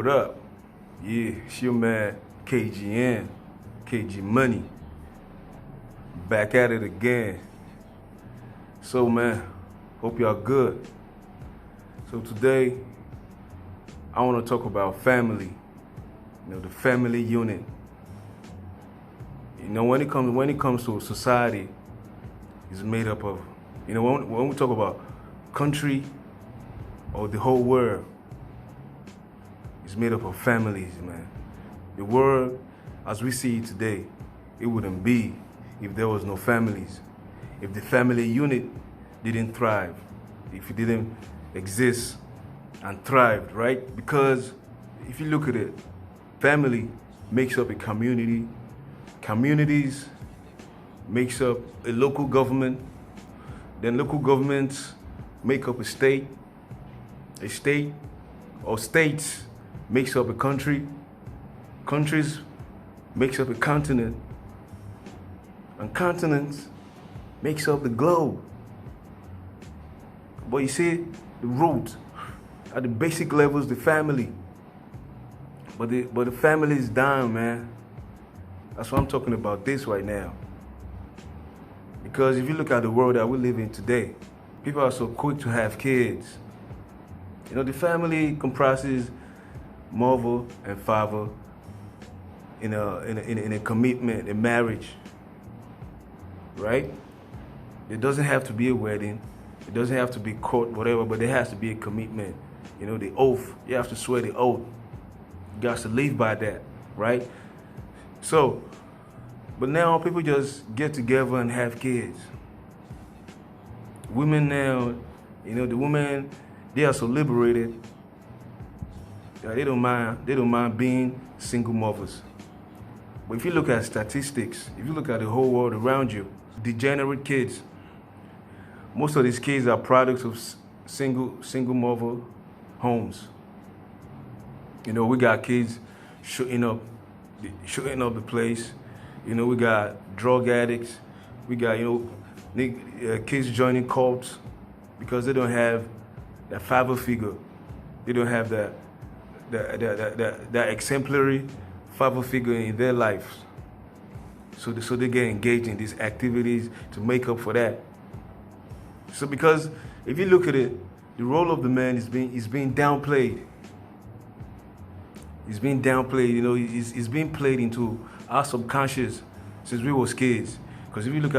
What up? Yeah, it's your man KGN, KG Money. Back at it again. So man, hope y'all good. So today, I want to talk about family. The family unit. When it comes to society, it's made up of, when we talk about country or the whole world, it's made up of families, man. The world, as we see it today, it wouldn't be if there was no families. If the family unit didn't thrive, if it didn't exist and thrived, right? Because if you look at it, family makes up a community. Communities makes up a local government. Then local governments make up a state. A state or states makes up a country. Countries makes up a continent. And continents makes up the globe. But you see, the root, at the basic levels, the family. But the family is down, man. That's why I'm talking about this right now. Because if you look at the world that we live in today, people are so quick to have kids. The family comprises mother and father in a commitment, a marriage, right? It doesn't have to be a wedding. It doesn't have to be court, whatever, but there has to be a commitment. The oath. You have to swear the oath. You got to live by that, right? So, but now people just get together and have kids. Women now, the women, they are so liberated. They don't mind being single mothers. But if you look at statistics, if you look at the whole world around you, degenerate kids, most of these kids are products of single mother homes. We got kids shooting up the place. We got drug addicts. We got kids joining cults because they don't have that father figure. They don't have that exemplary father figure in their lives. So they get engaged in these activities to make up for that. So because if you look at it, the role of the man is being downplayed. It's being downplayed. It's being played into our subconscious since we was kids. Because if you look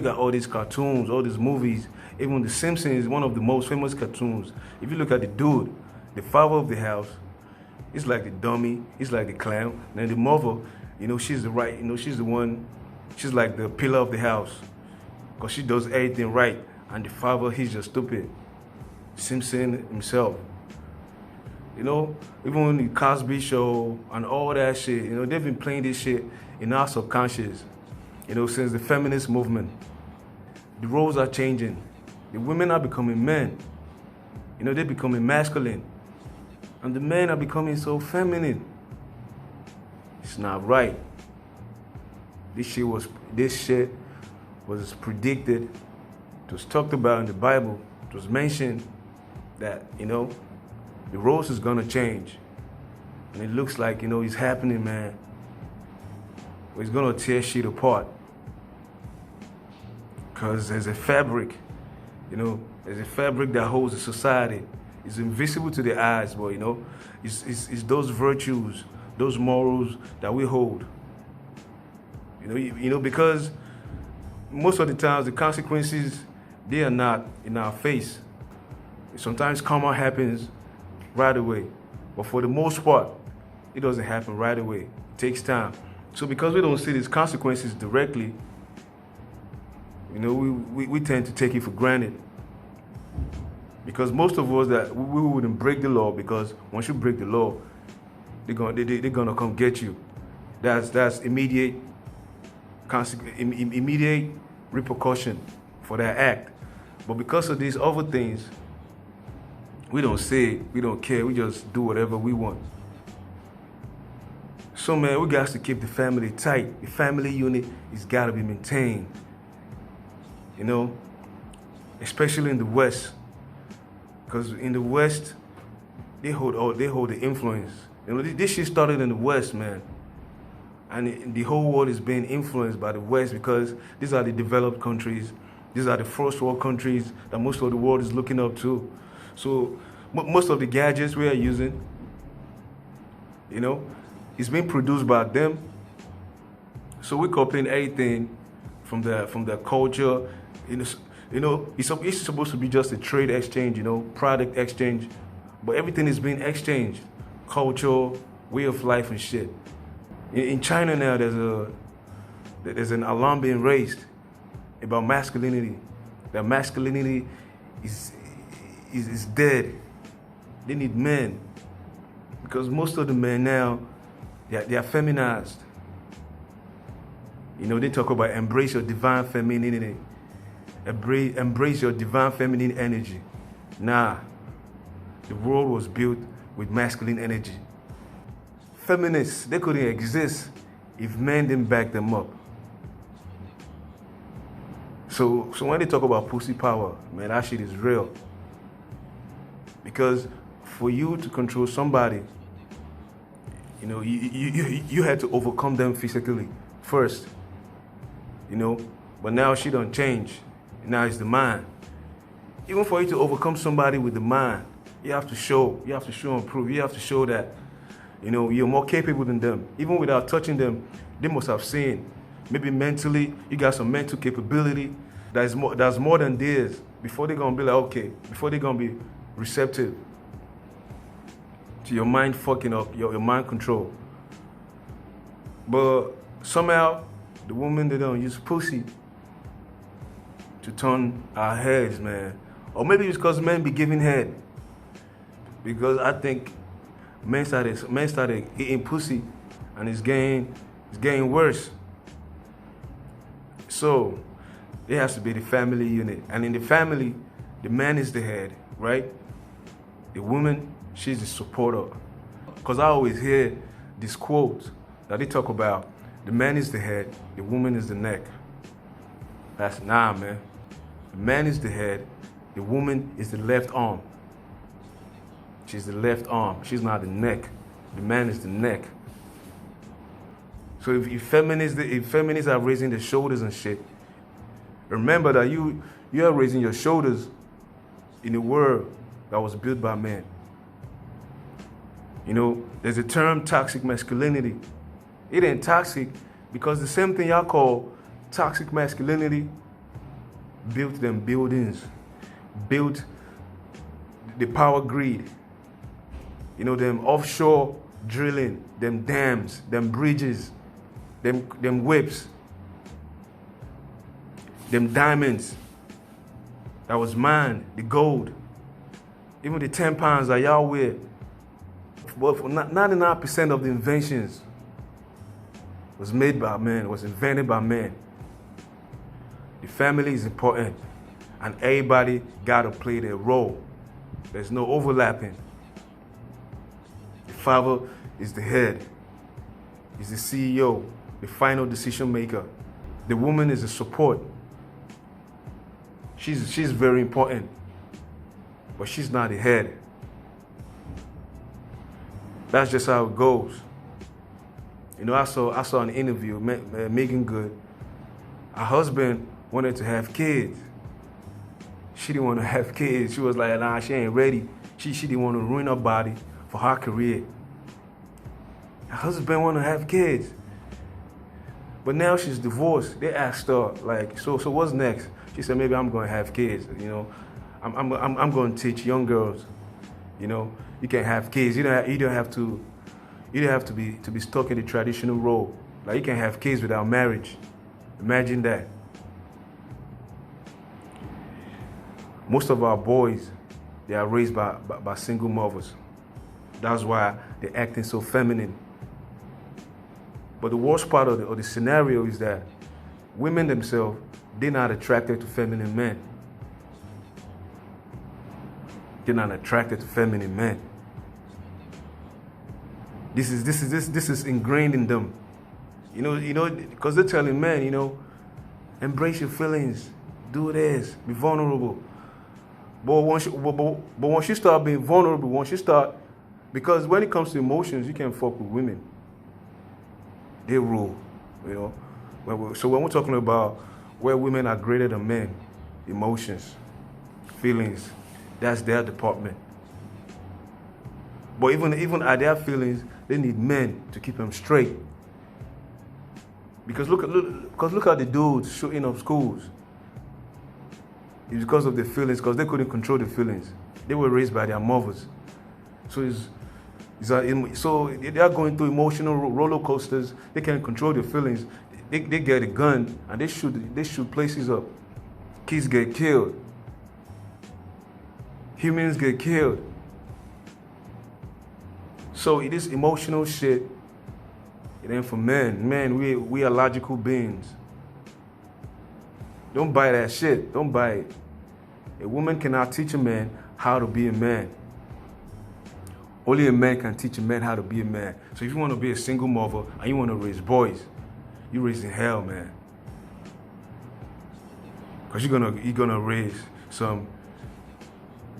at all these cartoons, all these movies, even The Simpsons is one of the most famous cartoons. If you look at the dude, the father of the house, it's like the dummy, it's like the clown. And then the mother, she's the right, she's the one, she's like the pillar of the house. Because she does everything right. And the father, he's just stupid. Simpson himself. Even when the Cosby Show and all that shit, they've been playing this shit in our subconscious, since the feminist movement. The roles are changing. The women are becoming men. They're becoming masculine. And the men are becoming so feminine. It's not right. This shit was predicted. It was talked about in the Bible. It was mentioned that, the roles is gonna change. And it looks like, it's happening, man. It's gonna tear shit apart. Because there's a fabric, there's a fabric that holds a society. It's invisible to the eyes, but it's those virtues, those morals that we hold. Because most of the times the consequences, they are not in our face. Sometimes karma happens right away. But for the most part, it doesn't happen right away. It takes time. So because we don't see these consequences directly, we tend to take it for granted. Because most of us that we wouldn't break the law, because once you break the law, they're gonna come get you. That's immediate repercussion for that act. But because of these other things, we don't say it, we don't care, we just do whatever we want. So man, we got to keep the family tight. The family unit has got to be maintained. Especially in the West. Because in the West, they hold the influence. You know, this shit started in the West, man. And the whole world is being influenced by the West because these are the developed countries. These are the first world countries that most of the world is looking up to. So most of the gadgets we are using, you know, it's being produced by them. So we're copying everything from their culture. It's supposed to be just a trade exchange, you know, product exchange. But everything is being exchanged. Culture, way of life and shit. In China now, there's an alarm being raised about masculinity. That masculinity is dead. They need men. Because most of the men now, they are feminized. You know, they talk about embrace your divine femininity. Embrace your divine feminine energy. Nah, the world was built with masculine energy. Feminists, they couldn't exist if men didn't back them up. So when they talk about pussy power, man, that shit is real. Because for you to control somebody, you know, you had to overcome them physically first. You know, but now she don't change. Now it's the mind. Even for you to overcome somebody with the mind, you have to show and prove. You have to show that, you know, you're more capable than them. Even without touching them, they must have seen. Maybe mentally, you got some mental capability that's more than theirs. Before they're gonna be like, okay, before they're gonna be receptive to your mind fucking up, your mind control. But somehow, the women, they don't use pussy to turn our heads, man. Or maybe it's because men be giving head. Because I think men started eating pussy, and it's getting worse. So it has to be the family unit, and in the family, the man is the head, right? The woman, she's the supporter. Because I always hear this quote that they talk about: the man is the head, the woman is the neck. That's nah, man. The man is the head, the woman is the left arm. She's the left arm. She's not the neck. The man is the neck. So if feminists are raising their shoulders and shit, remember that you are raising your shoulders in a world that was built by men. You know, there's a term, toxic masculinity. It ain't toxic because the same thing y'all call toxic masculinity built them buildings, built the power grid. You know, them offshore drilling, them dams, them bridges, them whips, them diamonds. That was mine, the gold. Even the 10 pounds that y'all wear. But 99% of the inventions was made by men, was invented by men. The family is important, and everybody gotta play their role. There's no overlapping. The father is the head. He's the CEO, the final decision maker. The woman is the support. She's very important, but she's not the head. That's just how it goes. You know, I saw an interview, Megan Good. Her husband wanted to have kids. She didn't want to have kids. She was like, nah, she ain't ready. She didn't want to ruin her body for her career. Her husband wanted to have kids. But now she's divorced. They asked her, like, so what's next? She said, maybe I'm going to have kids. You know, I'm going to teach young girls. You know, you can have kids. You don't have to be stuck in the traditional role. Like, you can have kids without marriage. Imagine that. Most of our boys, they are raised by single mothers. That's why they're acting so feminine. But the worst part of the scenario is that women themselves, they're not attracted to feminine men. They're not attracted to feminine men. This is ingrained in them. You know, because they're telling men, you know, embrace your feelings, do this, be vulnerable. But once you start being vulnerable, once you start Because when it comes to emotions, you can't fuck with women. They rule, you know. So when we're talking about where women are greater than men, emotions, feelings, that's their department. But even at their feelings, they need men to keep them straight. Because look at the dudes shooting up schools. It's because of their feelings, because they couldn't control the feelings. They were raised by their mothers. So so they are going through emotional roller coasters. They can't control their feelings. They get a gun and they shoot places up. Kids get killed. Humans get killed. So it is emotional shit. It ain't for men. Men, we are logical beings. Don't buy that shit. Don't buy it. A woman cannot teach a man how to be a man. Only a man can teach a man how to be a man. So if you want to be a single mother and you want to raise boys, you're raising hell, man. Because you're gonna raise some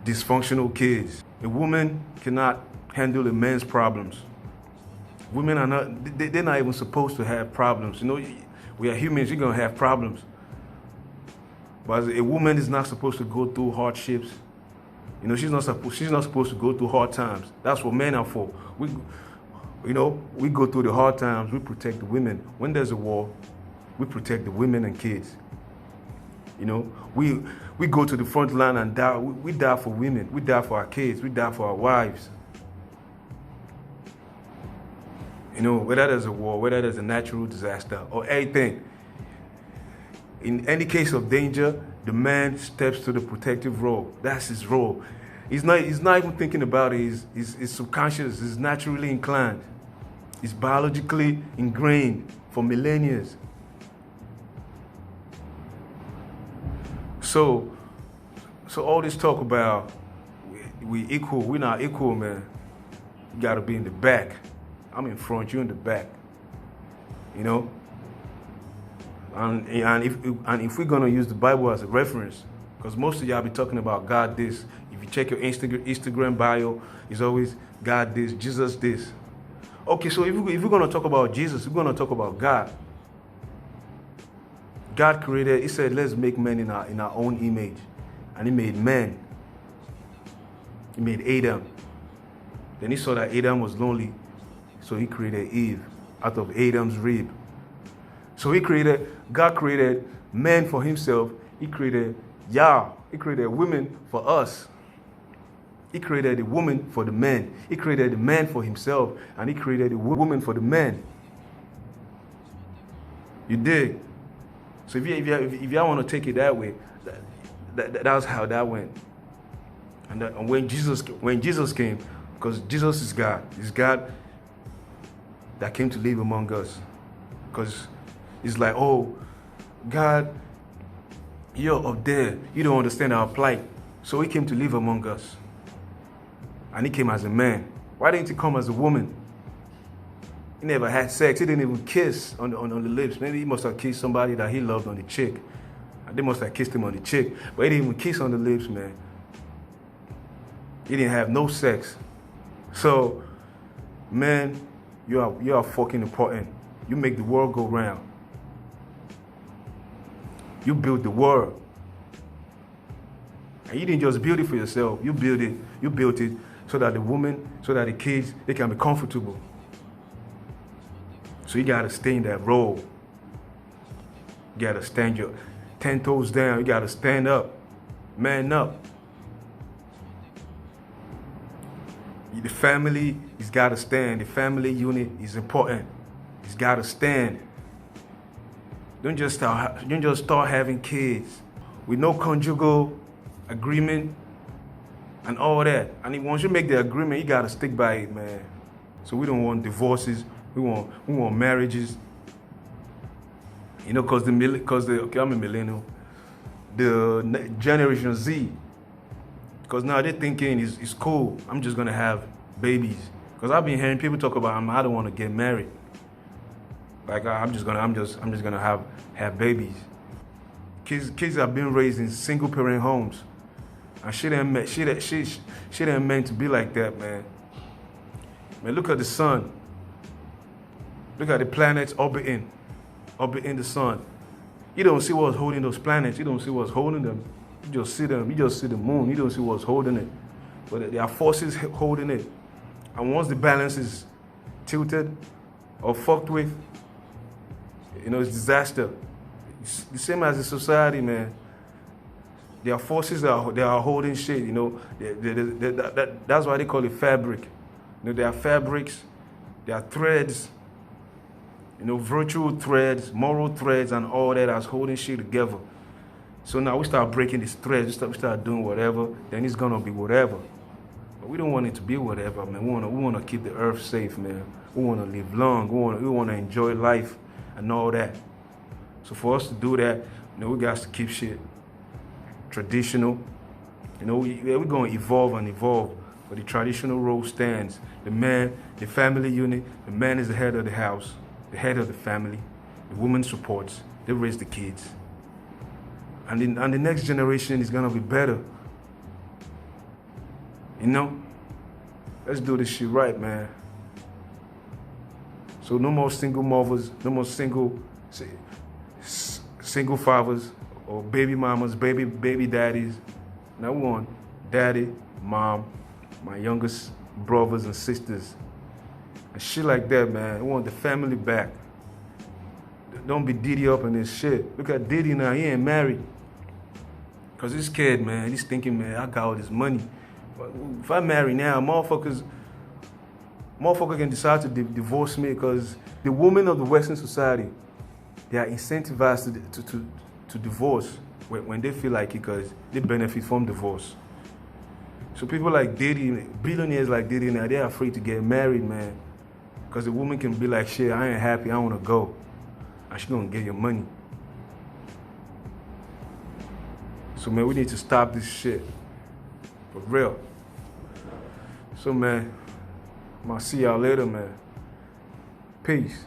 dysfunctional kids. A woman cannot handle a man's problems. Women are not, they're not even supposed to have problems. You know, we are humans, you're gonna have problems. But a woman is not supposed to go through hardships. You know, she's not supposed to go through hard times. That's what men are for. We go through the hard times, we protect the women. When there's a war, we protect the women and kids. You know, we go to the front line and die. We die for women. We die for our kids. We die for our wives. You know, whether there's a war, whether there's a natural disaster or anything. In any case of danger, the man steps to the protective role. That's his role. He's not even thinking about it. He's subconscious. He's naturally inclined. He's biologically ingrained for millennia. So all this talk about we equal, we're not equal, man. You gotta be in the back. I'm in front, you're in the back. You know? And if we're gonna use the Bible as a reference, because most of y'all be talking about God this. If you check your Instagram bio, it's always God this, Jesus this. Okay, so if we're gonna talk about Jesus, we're gonna talk about God. God created, he said, let's make men in our own image. And he made man. He made Adam. Then he saw that Adam was lonely. So he created Eve out of Adam's rib. So God created man for himself. He created Yah. He created women for us. He created the woman for the man. He created the man for himself. And he created the woman for the man. You dig? So if y'all want to take it that way, that's how that went. And when Jesus came, because Jesus is God. It's God that came to live among us. Because it's like, oh, God, you're up there. You don't understand our plight. So he came to live among us. And he came as a man. Why didn't he come as a woman? He never had sex. He didn't even kiss on the lips. Maybe he must have kissed somebody that he loved on the cheek. And they must have kissed him on the cheek. But he didn't even kiss on the lips, man. He didn't have no sex. So, man, you are fucking important. You make the world go round. You built the world. And you didn't just build it for yourself. You built it so that the woman, so that the kids, they can be comfortable. So you gotta stay in that role. You gotta stand your 10 toes down. You gotta stand up. Man up. The family has gotta stand. The family unit is important. It's gotta stand. Don't just start having kids with no conjugal agreement and all that. And once you make the agreement, you gotta stick by it, man. So we don't want divorces. We want marriages. You know, because okay, I'm a millennial. The Generation Z, because now they're thinking it's cool. I'm just gonna have babies. Because I've been hearing people talk about I don't want to get married. Like I'm just gonna have babies. Kids have been raised in single parent homes, and shit ain't meant to be like that, man. Man, look at the sun. Look at the planets orbiting the sun. You don't see what's holding those planets. You don't see what's holding them. You just see them. You just see the moon. You don't see what's holding it. But there are forces holding it. And once the balance is tilted or fucked with, it's disaster. It's the same as the society, man. There are forces that are holding shit, that's why they call it fabric. There are fabrics, there are threads, virtual threads, moral threads, and all that that's holding shit together. So now we start breaking these threads, we start doing whatever, then it's gonna be whatever. But we don't want it to be whatever, man. We wanna keep the earth safe, man. We wanna live long, we wanna enjoy life and all that. So for us to do that, we got to keep shit traditional. We're going to evolve and evolve, but the traditional role stands. The man, the family unit, the man is the head of the house, the head of the family. The woman supports, they raise the kids. And the next generation is going to be better. Let's do this shit right, man. So no more single mothers, no more single fathers, or baby mamas, baby daddies. Now we want daddy, mom, my youngest brothers and sisters, and shit like that, man. We want the family back. Don't be Diddy up in this shit. Look at Diddy now, he ain't married. Cause this kid, man, he's thinking, man, I got all this money. But if I marry now, motherfucker can decide to divorce me, because the women of the Western society, they are incentivized to divorce when they feel like it, because they benefit from divorce. So people like Diddy, billionaires like Diddy now, they're afraid to get married, man. Because the woman can be like, shit, I ain't happy, I want to go. And she's going to get your money. So, man, we need to stop this shit. For real. So, man, I'm going to see y'all later, man. Peace.